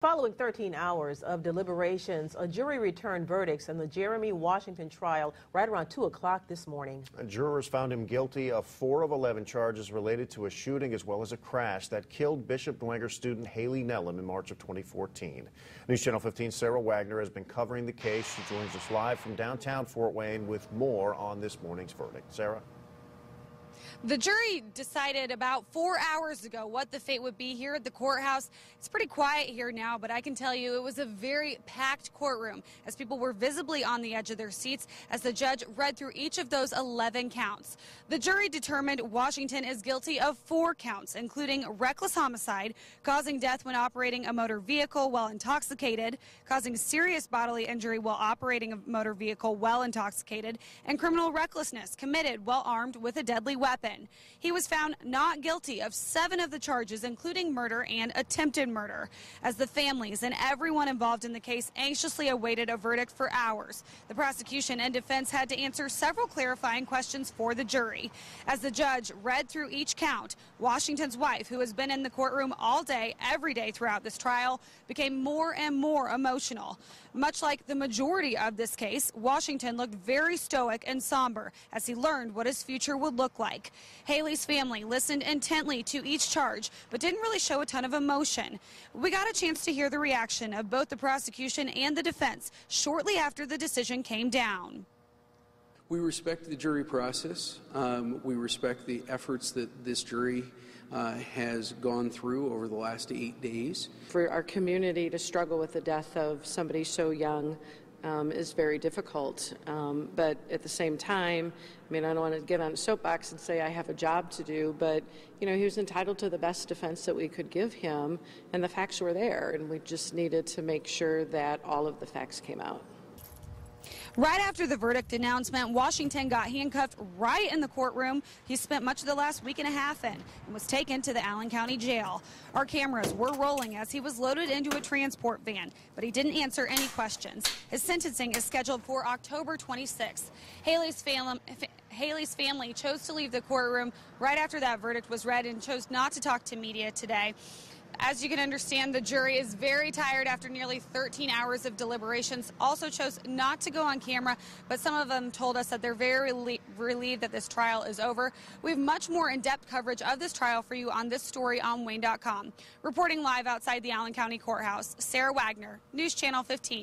Following 13 hours of deliberations, a jury returned verdicts in the Jeremy Washington trial right around 2 o'clock this morning. Jurors found him guilty of 4 of 11 charges related to a shooting as well as a crash that killed Bishop Dwenger student Haley Nellam in March of 2014. News Channel 15's Sara Wagner has been covering the case. She joins us live from downtown Fort Wayne with more on this morning's verdict. Sarah? The jury decided about 4 hours ago what the fate would be here at the courthouse. It's pretty quiet here now, but I can tell you it was a very packed courtroom as people were visibly on the edge of their seats as the judge read through each of those 11 counts. The jury determined Washington is guilty of 4 counts, including reckless homicide, causing death when operating a motor vehicle while intoxicated, causing serious bodily injury while operating a motor vehicle while intoxicated, and criminal recklessness committed while armed with a deadly weapon. He was found not guilty of 7 of the charges, including murder and attempted murder, as the families and everyone involved in the case anxiously awaited a verdict for hours. The prosecution and defense had to answer several clarifying questions for the jury. As the judge read through each count, Washington's wife, who has been in the courtroom all day, every day throughout this trial, became more and more emotional. Much like the majority of this case, Washington looked very stoic and somber as he learned what his future would look like. Haley's family listened intently to each charge, but didn't really show a ton of emotion. We got a chance to hear the reaction of both the prosecution and the defense shortly after the decision came down. We respect the jury process. We respect the efforts that this jury has gone through over the last 8 days. For our community to struggle with the death of somebody so young is very difficult. But at the same time, I mean, I don't want to get on a soapbox and say I have a job to do, but, you know, he was entitled to the best defense that we could give him, and the facts were there, and we just needed to make sure that all of the facts came out. Right after the verdict announcement, Washington got handcuffed right in the courtroom he spent much of the last week and a half in and was taken to the Allen County Jail. Our cameras were rolling as he was loaded into a transport van, but he didn't answer any questions. His sentencing is scheduled for October 26th. Haley's family chose to leave the courtroom right after that verdict was read and chose not to talk to media today. As you can understand, the jury is very tired after nearly 13 hours of deliberations, also chose not to go on camera, but some of them told us that they're very relieved that this trial is over. We have much more in-depth coverage of this trial for you on this story on Wayne.com. Reporting live outside the Allen County Courthouse, Sara Wagner, News Channel 15.